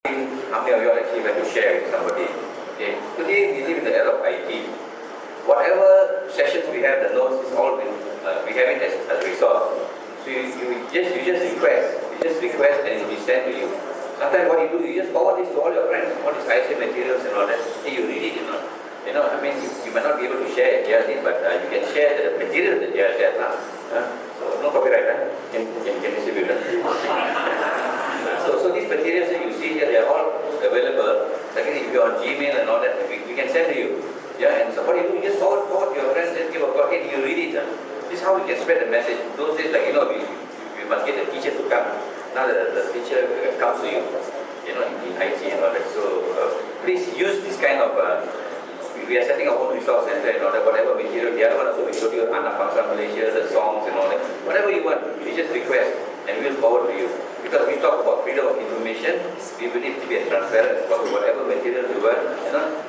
How many of you all actually went to share with somebody? Okay. Today we live in the era of IT. Whatever sessions we have, the notes is all been, we have it as a resource. So you just request and it will be sent to you. Sometimes what you do, you just forward this to all your friends, all these IC materials and all that. Hey, you read it, you know. I mean, you might not be able to share it, but you can share the material that you have there now. So no copyright, can distribute. So these materials that you see here, they are all available. Like if you're on Gmail and all that, we can send to you. And so what you do, you just forward to your friends, just give a call, hey, you read it. This is how we can spread the message. Those days, like, we must get the teacher to come. Now the teacher comes to you, in IT and all that. So please use this kind of, we are setting our own resource center and all that, whatever material. The other one also, we showed you Anak Bangsa Malaysia, the songs and all that. Whatever you want, you just request and we will forward to you. Because we talk about freedom of information, we believe to be a transparent about whatever material you want.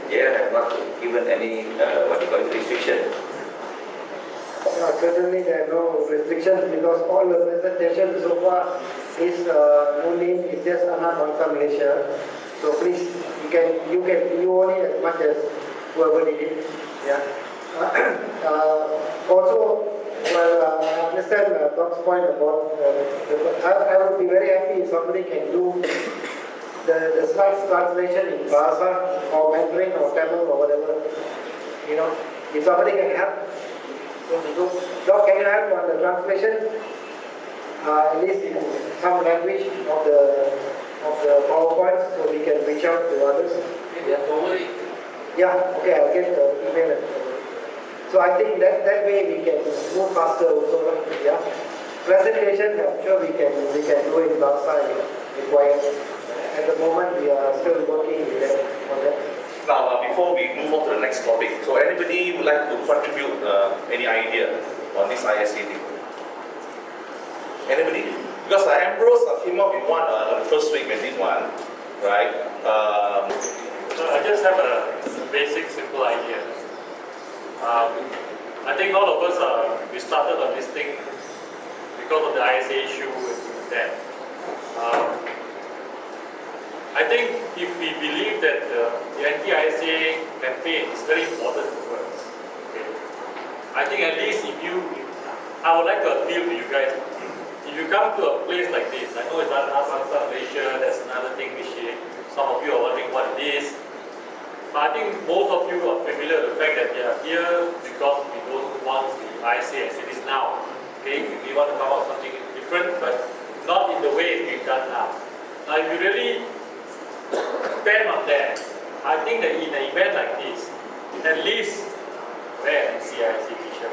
They have not given any, restriction. Certainly there are no restrictions because all the presentations so far is no name, it's just Anak Bangsa Malaysia. So please, you own it as much as whoever did it. Also, I understand Doc's point about, I would be very happy if somebody can do the slides translation in Bahasa or Mandarin or Tamil or whatever. If somebody can help. Doc, can you help on the translation? At least in some language of the PowerPoints so we can reach out to others. Okay, I'll get the email. So I think that way we can move faster also. Presentation, I'm sure we can do it Bahasa if required. At the moment we are still working with them on that. Now, before we move on to the next topic, so anybody would like to contribute any idea on this ISA thing? Anybody? Because Ambrose came up with one on the first week we did one, right? I just have a basic, simple idea. I think all of us, we started on this thing because of the ISA issue then. I think if we believe that the anti-ISA campaign is very important to us, okay? I think at least I would like to appeal to you guys, if you come to a place like this, I know it's Anak Bangsa Malaysia, that's another thing which some of you are wondering what it is, but I think most of you are familiar with the fact that they are here because we don't want the ISA as it is now, okay? We want to come up with something different, but not in the way it's being done now. Now if you really stand on that, I think that in an event like this, at least wear an CIC t-shirt.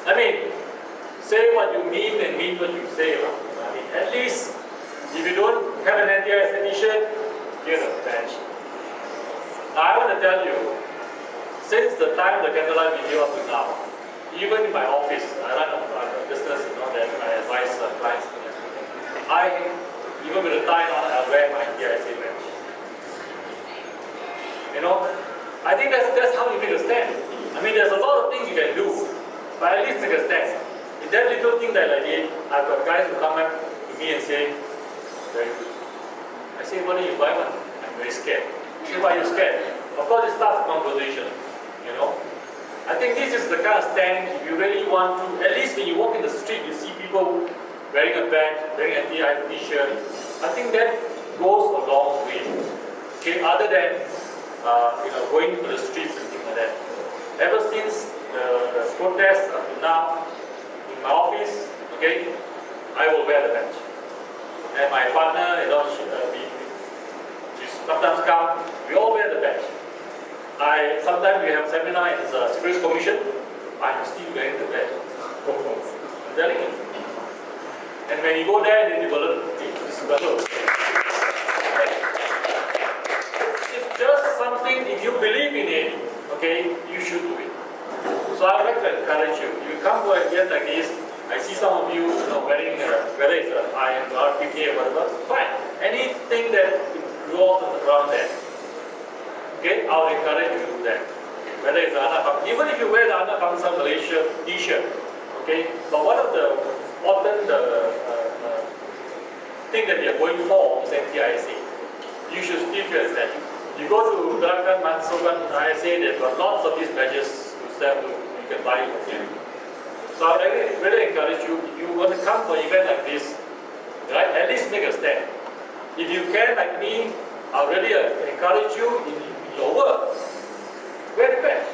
I mean, say what you mean and mean what you say. I mean, at least if you don't have an anti-ISA t-shirt, here's a badge. Now I want to tell you, since the time the candlelight video up to now, even in my office, I run a business, that I advise clients. Even with the tie on, I'll wear my anti-ISA badge. I think that's how you make a stand. I mean, there's a lot of things you can do, but at least make a stand. In that little thing that I did, I've got guys who come up to me and say, very good. I say, why don't you buy one? I'm very scared. I say, why are you scared? Of course, it starts a conversation, I think this is the kind of stand, if you really want to, at least when you walk in the street, you see people wearing a badge, wearing an anti-ISA t-shirt, I think that goes a long way. Okay, other than going to the streets and things like that. Ever since the protests up to now, in my office, okay, I will wear the badge. And my partner, she sometimes come, we all wear the badge. Sometimes we have a seminar in the Securities Commission, I'm still wearing the badge. I'm telling you. And when you go there, then you will learn this battle. It's just something, if you believe in it, okay, you should do it. So I would like to encourage you. You come to an event like this, I see some of you, wearing, whether it's an IM, RPK or whatever, fine. Anything that goes on the ground there, okay, I would encourage you to do that. Whether it's even if you wear the Anak Bangsa Malaysia t-shirt, okay, but one of the important thing that you are going for is NTISA. You should still feel that. You go to Gerakan, Mansukan, ISA, they've got lots of these badges you can buy from them. So I really encourage you, if you want to come for an event like this, right, at least make a stand. If you can, like me, I really encourage you in your work. Wear the badge.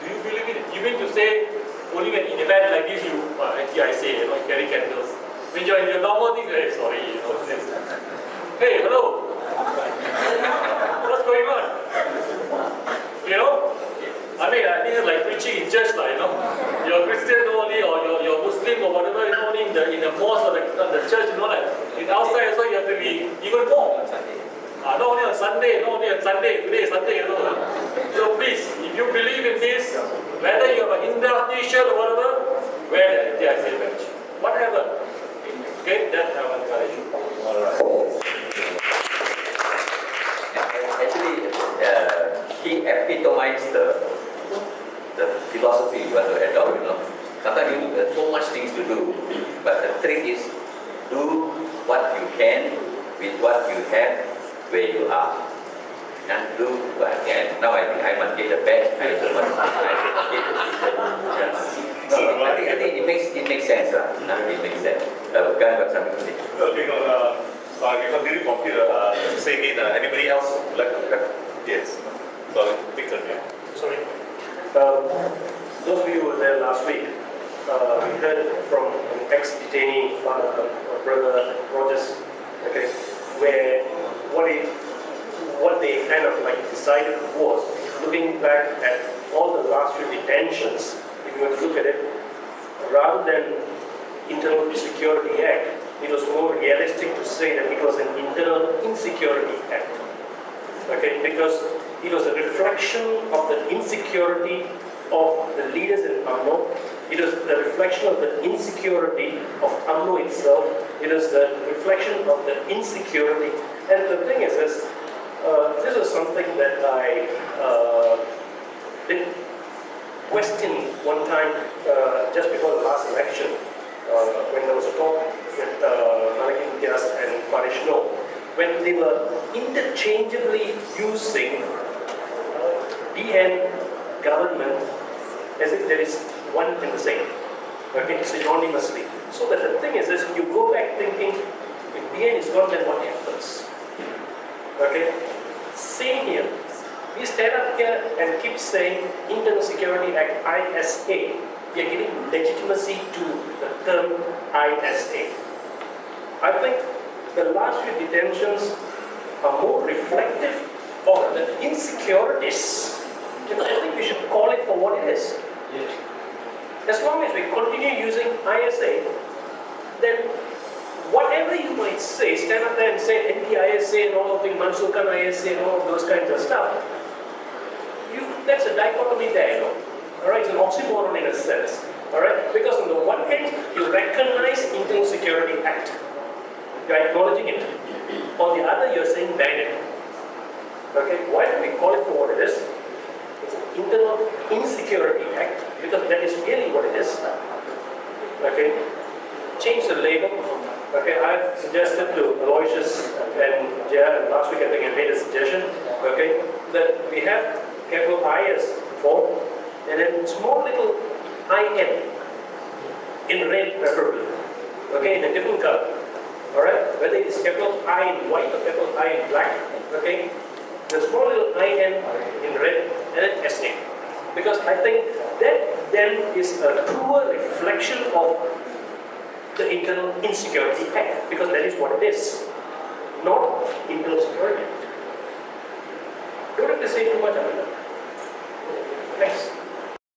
Do you believe in it? You mean to say, only when in an event like this, you, NTISA, you carry candles. When you're in your normal thing, hey, sorry, hey, hello. What's going on? I mean, this is like preaching in church, you're Christian only, or you're Muslim or whatever, only in the mosque or the church, in outside also you have to be even more. Not only on Sunday, today is Sunday, So please, if you believe in this, whether you have an Indra t-shirt or whatever, wear the NTISA badge. Whatever. Okay, that I will encourage you. Alright. Actually, he epitomized the philosophy you want to adopt, Sometimes you have so much things to do, but the trick is do what you can with what you have where you are. And do what I can. Now I think I must get the best. I should get the I think it makes sense. It makes sense. Guy got something to say. We continue from here. Say again, anybody else would like to have? Yes. Sorry, take turn here. Sorry. Those of you who were there last week, we heard from an ex-detainee, Brother Rogers, okay, where what they kind of decided was, looking back at all the last few detentions, if you were to look at it, rather than Internal Security Act, it was more realistic to say that it was an Internal Insecurity Act. Okay, because it was a reflection of the insecurity of the leaders in UMNO. It was the reflection of the insecurity of UMNO itself. It is the reflection of the insecurity. And the thing is this is something that I did question one time just before the last election, when there was a talk with Malakin Dias and Farish No, when they were interchangeably using DN government as if there is one and the same, okay, synonymously. So that the thing is this, you go back thinking, if DN is gone, then what happens? Okay? Same here. We stand up here and keep saying Internal Security Act, ISA. We are giving legitimacy to the term ISA. I think the last few detentions are more reflective of the insecurities. I think we should call it for what it is. Yes. As long as we continue using ISA, then whatever you might say, stand up there and say NTISA and all of the Mansukan ISA and all of those kinds of stuff, that's a dichotomy there, Alright, it's an oxymoron in a sense. Alright, because on the one hand, you recognize Internal Security Act. You are acknowledging it. On the other, you are saying ban it. Okay, why do we call it for what it is? It's an Internal Insecurity Act, because that is really what it is. Okay, change the label. Okay, I've suggested to Aloysius and Jaya, and last week I think I made a suggestion, okay, that we have capital I as form, and then small little IN in red preferably, okay, in a different color. Alright, whether it is capital I in white or capital I in black, okay, the small little IN in red, and then SA. Because I think that then is a truer reflection of the Internal Insecurity Act, because that is what it is, not Internal Security